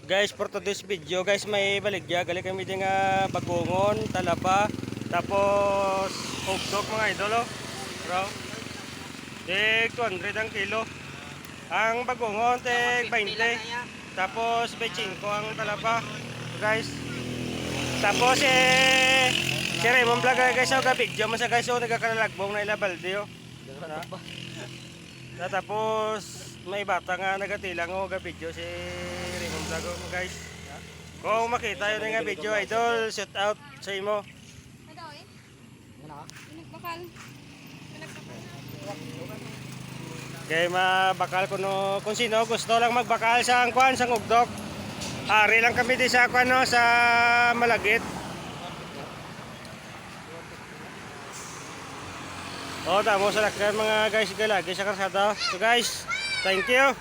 Guys, for today's video, guys, may baligya. Gali kami din nga bagungon, talaba, tapos hugdok mga idol, oh. Bro. Tig 200 ang kilo. Ang bagungon, tig 20. Tapos 25 ang talaba, guys. Tapos si Raymond Vlog guys, ako ka-video mo sa guys, oh, nagkakalalagbong na ilabalde, oh. Tapos may bata nga nagatilang o ga-video si Raymond Vlog, oh, guys. Kung makita yun nga video, idol, shout out sa imo. Nagbakal. Kaya mabakal ko no, kung sino gusto lang magbakal sa angkwan, sa ngugdok. Ari lang kami di sa angkwan, no, sa Malagit. O, tamo sa lakyan mga guys, galagi sa karsada. So guys, thank you.